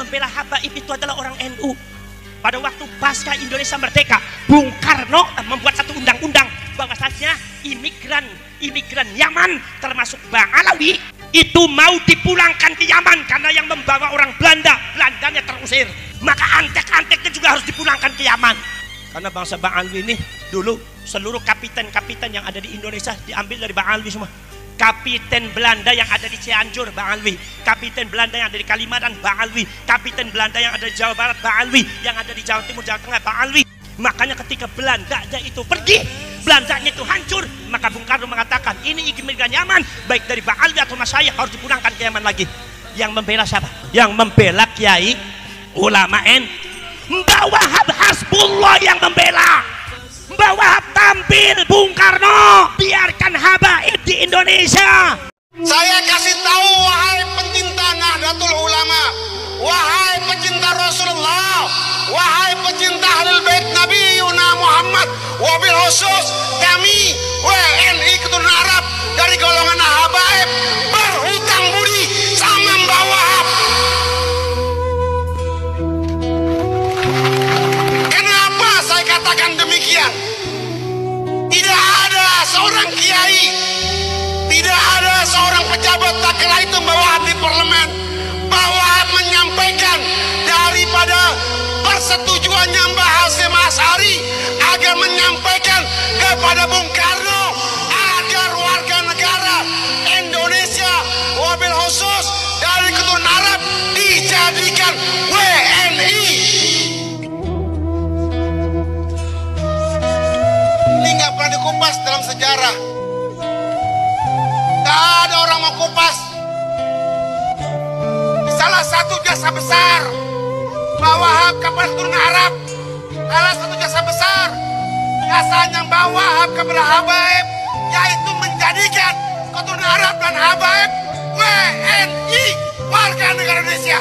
membela Habaib itu adalah orang NU. Pada waktu pasca Indonesia merdeka, Bung Karno membuat satu undang-undang bahwasanya imigran Yaman termasuk Bang Alawi itu mau dipulangkan ke Yaman karena yang membawa orang Belandanya terusir. Maka antek-anteknya juga harus dipulangkan ke Yaman. Karena bangsa Bang Alwi ini dulu seluruh kapiten-kapiten yang ada di Indonesia diambil dari Bang Alwi semua. Kapiten Belanda yang ada di Cianjur, Bang Alwi. Kapiten Belanda yang ada di Kalimantan, Bang Alwi. Kapiten Belanda yang ada di Jawa Barat, Bang Alwi. Yang ada di Jawa Timur, Jawa Tengah, Bang Alwi. Makanya ketika Belandanya itu pergi, Belandanya itu hancur, maka Bung Karno mengatakan ini imigran Yaman, baik dari Bang Alwi atau Mas Syayah harus dipulangkan ke Yaman lagi. Yang membela siapa? Yang membela Kiai ulama Mbak Wahab Hasbullah yang membela. Mbak Wahab tampil, Bung Karno biarkan Habaib di Indonesia. Saya kasih tahu, wahai pencinta Nahdlatul Ulama, wahai pecinta Rasulullah, wahai pecinta Ahlul Bait Nabi Yuna Muhammad, wabil khusus kami WNI Keturunan Arab dari golongan Habaib berhutang budi sama Mbak Wahab. Kenapa saya katakan demikian? Tidak ada seorang kiai, tidak ada seorang pejabat tak kala itu Mbak Wahab di parlemen bahwa menyampaikan daripada persetujuannya Mbah Hasyim Asy'ari agar menyampaikan kepada Bung Karno agar warga negara Indonesia wabil khusus dari keturunan Arab dijadikan WNI. Ini nggak pernah dikupas dalam sejarah. Tak ada orang mau kupas. Salah satu jasa besar Mbak Wahab kepada keturunan Arab, salah satu jasa besar jasanya Mbak Wahab kepada Habaib, yaitu menjadikan keturunan Arab dan Habaib WNI, warga negara Indonesia.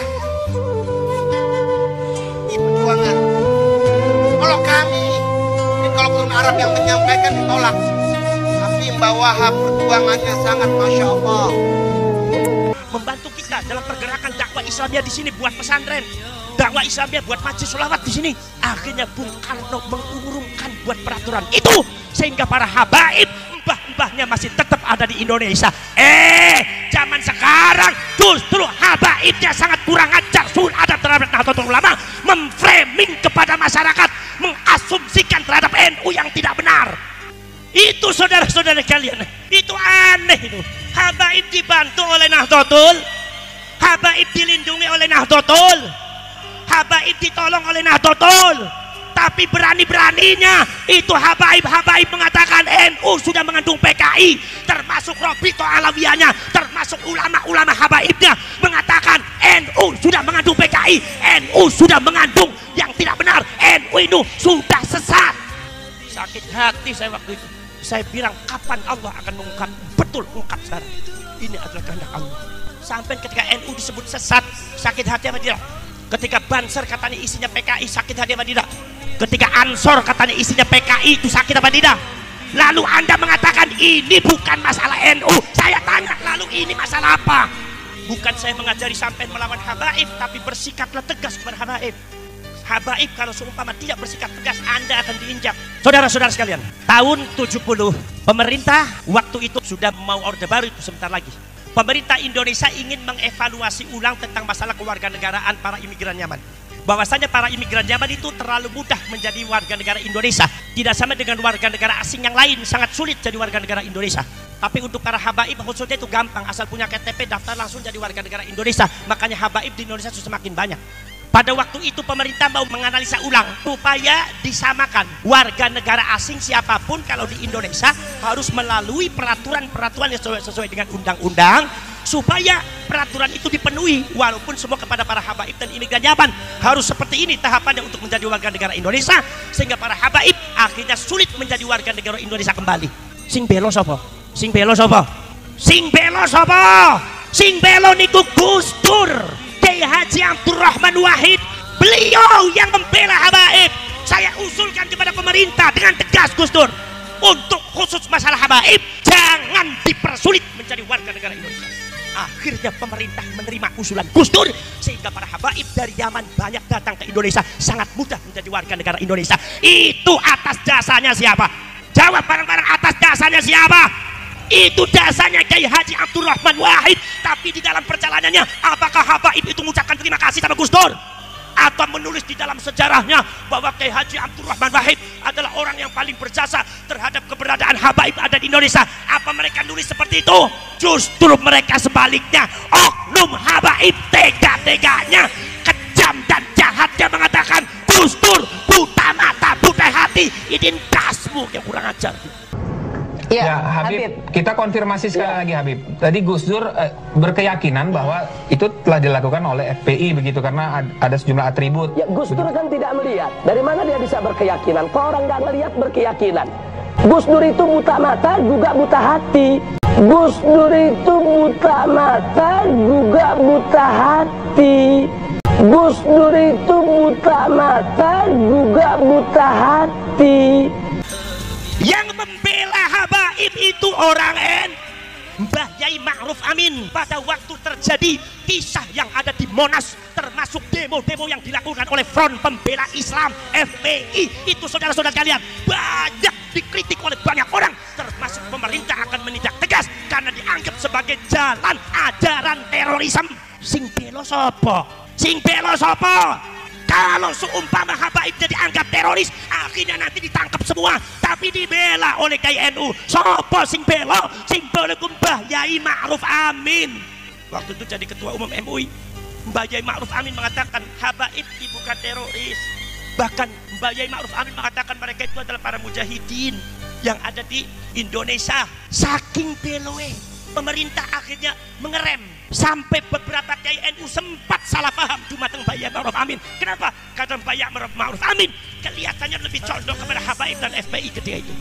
Ini perjuangan. Kalau kami, mungkin kalau keturunan Arab yang menyampaikan ditolak, tapi Mbak Wahab perjuangannya sangat Masya Allah. Membantu kita dalam pergerakan dakwah Islamiyah di sini buat pesantren, dakwah Islamiyah buat majlis sholawat di sini. Akhirnya Bung Karno mengurungkan buat peraturan itu sehingga para habaib mbah-mbahnya masih tetap ada di Indonesia. Zaman sekarang justru habaibnya sangat kurang ajar, ada terhadap Nahdlatul Ulama, memframing kepada masyarakat, mengasumsikan terhadap NU yang tidak benar. Itu saudara-saudara kalian, itu aneh itu. Habaib dibantu oleh Nahdlatul, Habaib dilindungi oleh Nahdlatul, Habaib ditolong oleh Nahdlatul, tapi berani-beraninya itu Habaib mengatakan NU sudah mengandung PKI, termasuk Robito Alawiyahnya, termasuk ulama-ulama Habaibnya mengatakan NU sudah mengandung PKI, NU sudah mengandung yang tidak benar, NU itu sudah sesat. Sakit hati saya waktu itu. Saya bilang kapan Allah akan mengungkap, betul ungkap sekarang. Ini adalah kehendak Allah. Sampai ketika NU disebut sesat, sakit hati apa tidak? Ketika Banser katanya isinya PKI, sakit hati apa tidak? Ketika Ansor katanya isinya PKI, itu sakit apa tidak? Lalu Anda mengatakan ini bukan masalah NU. Saya tanya, lalu ini masalah apa? Bukan saya mengajari sampai melawan habaib, tapi bersikaplah tegas kepada habaib. Habaib kalau seumpama tidak bersikap tegas, Anda akan diinjak. Saudara-saudara sekalian, tahun 70 pemerintah waktu itu sudah mau orde baru itu sebentar lagi. Pemerintah Indonesia ingin mengevaluasi ulang tentang masalah kewarganegaraan para imigran Yaman. Bahwasanya para imigran Yaman itu terlalu mudah menjadi warga negara Indonesia. Tidak sama dengan warga negara asing yang lain, sangat sulit jadi warga negara Indonesia. Tapi untuk para habaib khususnya itu gampang, asal punya KTP daftar langsung jadi warga negara Indonesia. Makanya habaib di Indonesia sudah semakin banyak. Pada waktu itu pemerintah mau menganalisa ulang supaya disamakan warga negara asing siapapun kalau di Indonesia harus melalui peraturan-peraturan yang sesuai dengan undang-undang, supaya peraturan itu dipenuhi. Walaupun semua kepada para habaib dan imigran Yaman harus seperti ini tahapannya untuk menjadi warga negara Indonesia, sehingga para habaib akhirnya sulit menjadi warga negara Indonesia kembali. Sing belo sapa? Sing belo sapa? Sing belo sapa? Sing belo niku Gus Dur, Kiai Haji Abdurrahman Wahid, beliau yang membela habaib. Saya usulkan kepada pemerintah dengan tegas, Gus Dur, untuk khusus masalah habaib jangan dipersulit menjadi warga negara Indonesia. Akhirnya pemerintah menerima usulan Gus Dur, sehingga para habaib dari Yaman banyak datang ke Indonesia, sangat mudah menjadi warga negara Indonesia. Itu atas jasanya siapa? Jawab bareng-bareng, atas jasanya siapa? Itu jasanya Kiai Haji Abdurrahman Wahid. Tapi di dalam perjalanannya, apakah habaib itu mengucapkan terima kasih sama Gus Dur? Atau menulis di dalam sejarahnya bahwa Kiai Haji Abdurrahman Wahid adalah orang yang paling berjasa terhadap keberadaan habaib ada di Indonesia? Apa mereka nulis seperti itu? Justru mereka sebaliknya, oknum habaib tega-teganya, kejam dan jahatnya mengatakan, Gus Dur buta mata, buta hati, ini dasmu yang kurang ajar. Ya, Habib, kita konfirmasi sekali lagi, Habib. Tadi Gus Dur berkeyakinan bahwa itu telah dilakukan oleh FPI begitu, karena ada sejumlah atribut. Ya, Gus Dur kan tidak melihat. Dari mana dia bisa berkeyakinan? Kok orang nggak ngelihat berkeyakinan? Gus Dur itu buta mata juga buta hati. Gus Dur itu buta mata juga buta hati. Gus Dur itu buta mata juga buta hati. Yang membela habaib itu orang Mbah Yai Ma'ruf Amin. Pada waktu terjadi kisah yang ada di Monas, termasuk demo-demo yang dilakukan oleh Front Pembela Islam FPI, itu saudara-saudara kalian banyak dikritik oleh banyak orang, termasuk pemerintah akan menindak tegas karena dianggap sebagai jalan ajaran terorisme. Sing belo sopo? Sing belo sopo? Kalau seumpama habaibnya dianggap teroris, akhirnya nanti ditangkap semua, tapi dibela oleh KNU. Sopo sing belo? Sing belo Mbah Yai Ma'ruf Amin. Waktu itu jadi ketua umum MUI, Mbah Yai Ma'ruf Amin mengatakan habaib itu bukan teroris. Bahkan Mbah Yai Ma'ruf Amin mengatakan mereka itu adalah para mujahidin yang ada di Indonesia. Saking beloe, pemerintah akhirnya mengerem. Sampai beberapa KNU sempat salah paham dumateng Mbah Yai Ma'ruf Amin. Kenapa? Karena Mbah Yai Ma'ruf Amin kelihatannya lebih condong kepada habaib dan FPI ketika itu.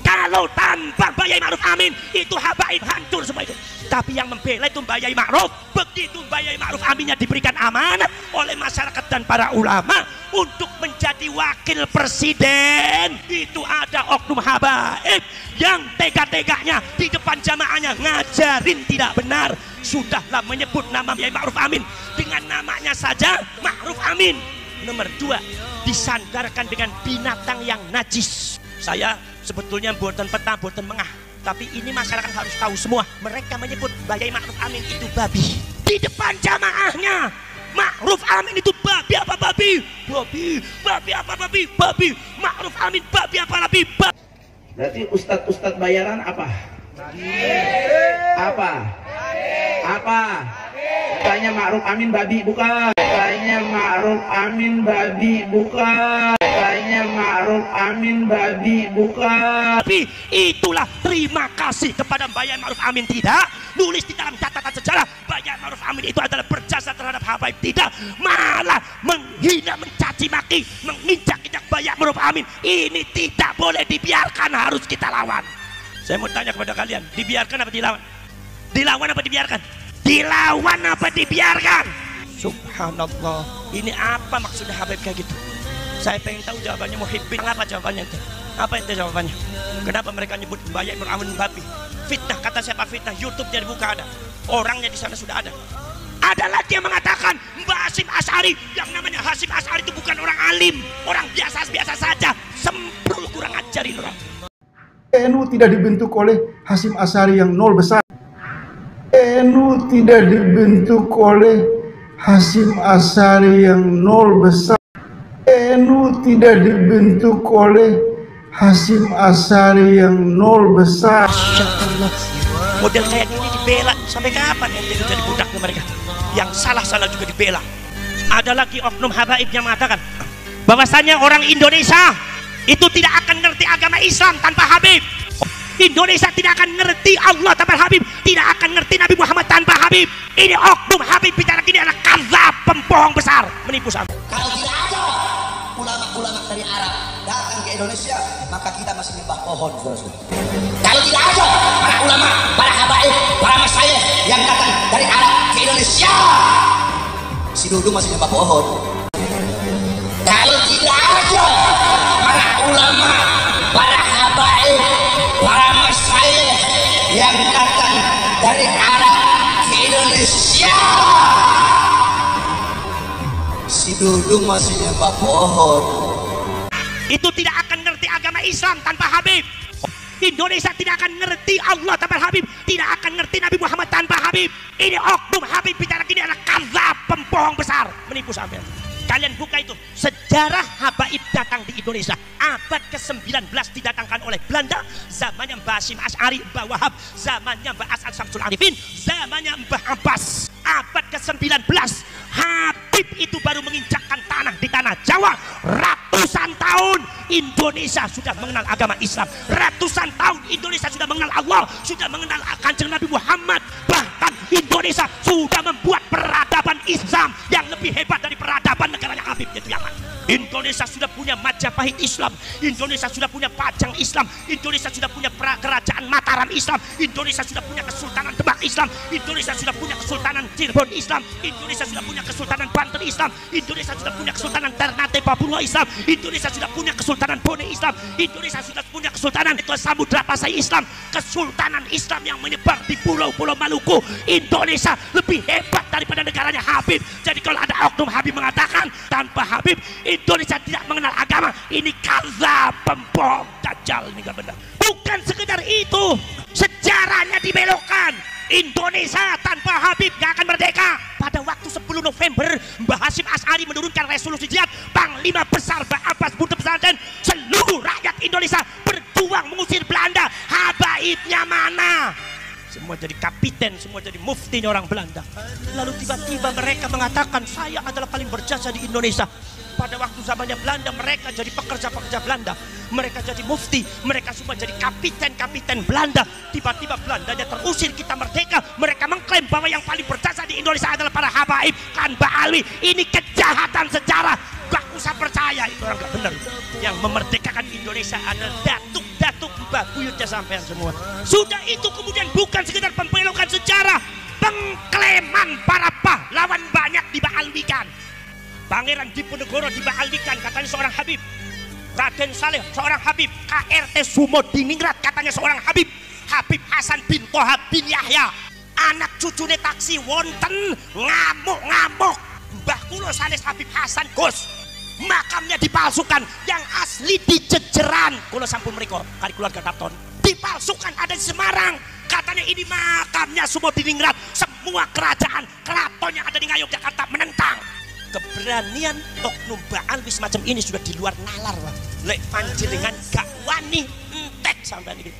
Kalau tanpa Mbah Yai Ma'ruf Amin, itu habaib hancur semua itu. Tapi yang membela itu Mbah Yai Ma'ruf. Begitu Mbah Yai Ma'ruf Aminnya diberikan amanah oleh masyarakat dan para ulama untuk menjadi wakil presiden, itu ada oknum habaib yang tega-teganya di depan jamaahnya ngajarin tidak benar. Sudahlah menyebut nama Yai Ma'ruf Amin dengan namanya saja Ma'ruf Amin. Nomor 2, disandarkan dengan binatang yang najis. Saya sebetulnya buatan peta, buatan mengah, tapi ini masyarakat harus tahu semua. Mereka menyebut Yai Ma'ruf Amin itu babi di depan jamaahnya. Ma'ruf Amin itu babi apa babi? Babi apa babi? Babi. Ma'ruf Amin babi apa babi? Berarti ustadz bayaran apa? Apa? Katanya Ma'ruf Amin babi bukan? Katanya Ma'ruf Amin babi bukan? Katanya Ma'ruf Amin babi bukan? Tapi itulah terima kasih kepada Mbah Yai Ma'ruf Amin. Tidak nulis di dalam catatan sejarah Mbah Yai Ma'ruf Amin itu adalah berjasa terhadap habaib. Tidak, malah menghina, mencaci maki, menginjak-injak Mbah Yai Ma'ruf Amin. Ini tidak boleh dibiarkan, harus kita lawan. Saya mau tanya kepada kalian, dibiarkan apa dilawan? Dilawan apa dibiarkan? Dilawan apa dibiarkan? Subhanallah, ini apa maksudnya habaib kayak gitu? Saya pengen tahu jawabannya. Muhibbin apa jawabannya itu? Apa itu jawabannya? Kenapa mereka nyebut Mbah Yai Ma'ruf Amin babi? Fitnah, kata siapa fitnah? YouTube-nya dibuka ada, orangnya di sana sudah ada. Ada lagi yang mengatakan Mbah Hasyim Asy'ari, yang namanya Hasyim Asy'ari itu bukan orang alim, orang biasa-biasa saja. Semprul, kurang ajarin orang. NU tidak dibentuk oleh Hasyim Asy'ari yang nol besar. NU tidak dibentuk oleh Hasyim Asy'ari yang nol besar. NU tidak dibentuk oleh Hasyim Asy'ari yang nol besar. Masya Allah, model kayak gini dibela sampai kapan ya jadi budaknya mereka? Yang salah-salah juga dibela. Ada lagi oknum habaib yang mengatakan bahwasanya orang Indonesia itu tidak akan ngerti agama Islam tanpa Habib. Indonesia tidak akan ngerti Allah tanpa Habib, tidak akan ngerti Nabi Muhammad tanpa Habib. Ini oknum Habib bicara gini adalah kadzab, pembohong besar, menipu sama. Kalau tidak ada ulama-ulama dari Arab datang ke Indonesia, maka kita masih nyembah pohon. Kalau tidak ada para ulama, para habaib, para masyayikh yang datang dari Arab ke Indonesia, si Dudung masih nyembah pohon. Kalau tidak ada para ulama, para habaib, para masyayikh yang datang dari Arab ke Indonesia, Indonesia. Si Dudung masih nyembah pohon. Itu tidak akan ngerti agama Islam tanpa Habib. Indonesia tidak akan ngerti Allah tanpa Habib, tidak akan ngerti Nabi Muhammad tanpa Habib. Ini oknum Habib bicara gini adalah kadzab, pembohong besar, menipu sampean. Kalian buka itu, sejarah Habaib datang di Indonesia abad ke-19 didatangkan oleh Belanda, zamannya Mbah Hasyim Asy'ari, Mbah Wahab, zamannya Mbah As'ad Syamsul Arifin, zamannya Mbah Abbas. Abad ke-19 Habib itu baru menginjakkan tanah di tanah Jawa. Ratusan tahun Indonesia sudah mengenal agama Islam, ratusan tahun Indonesia sudah mengenal Allah, sudah mengenal Kanjeng Nabi Muhammad. Bahkan Indonesia sudah membuat peradaban Islam yang lebih hebat dari peradaban negaranya Habib, yaitu Yaman. Indonesia sudah punya Majapahit Islam, Indonesia sudah punya Pajang Islam, Indonesia sudah punya kerajaan Mataram Islam, Indonesia sudah punya Kesultanan Demak Islam, Indonesia sudah punya Kesultanan Cirebon Islam, Indonesia sudah punya Kesultanan Banten Islam, Indonesia sudah punya Kesultanan Ternate Papua Islam, Indonesia sudah punya Kesultanan Bone Islam, Indonesia sudah punya Kesultanan Samudra Pasai Islam, Kesultanan Islam yang menyebar di pulau-pulau Maluku. Indonesia lebih hebat daripada negaranya Habib. Jadi kalau ada oknum Habib mengatakan tanpa Habib Indonesia tidak mengenal agama, ini kadzab, pembohong, dajjal, ini gak benar. Bukan sekedar itu, sejarahnya dibelokkan. Indonesia tanpa Habib gak akan merdeka. Pada waktu 10 November Mbah Hasyim Asy'ari menurunkan resolusi jihad, Panglima Besar Mbah Abbas Butuh Pesantren, seluruh rakyat Indonesia berjuang mengusir Belanda. Habaibnya mana? Semua jadi kapiten, semua jadi muftinya orang Belanda. Lalu tiba-tiba mereka mengatakan saya adalah paling berjasa di Indonesia. Pada waktu zamannya Belanda mereka jadi pekerja-pekerja Belanda, mereka jadi mufti, mereka semua jadi kapiten-kapiten Belanda. Tiba-tiba Belandanya terusir, kita merdeka, mereka mengklaim bahwa yang paling berjasa di Indonesia adalah para habaib, kan Mbak Alwi. Ini kejahatan sejarah, gak usah percaya, itu orang gak benar. Yang memerdekakan Indonesia adalah datuk-datuk Mbah Buyutnya sampean semua. Sudah itu kemudian bukan sekedar pembelokan sejarah, pengklaiman para pahlawan banyak dibaalwikan. Pangeran Diponegoro dibaalwikan, katanya seorang Habib. Raden Saleh seorang Habib. KRT Sumodiningrat katanya seorang Habib. Habib Hasan bin Toha bin Yahya. Anak cucune taksi wonten ngamuk-ngamuk. Mbah kula sanes Habib Hasan Gus. Makamnya dipalsukan, yang asli di Jejeran. Kula sampun mriko kali keluarga Tapton. Dipalsukan ada di Semarang. Katanya ini makamnya Sumodiningrat. Semua kerajaan keratonnya ada di Ngayogyakarta menentang. Keberanian oknum Ba'alwi semacam ini sudah di luar nalar, Lek panjenengan gak wani entek sampean iki.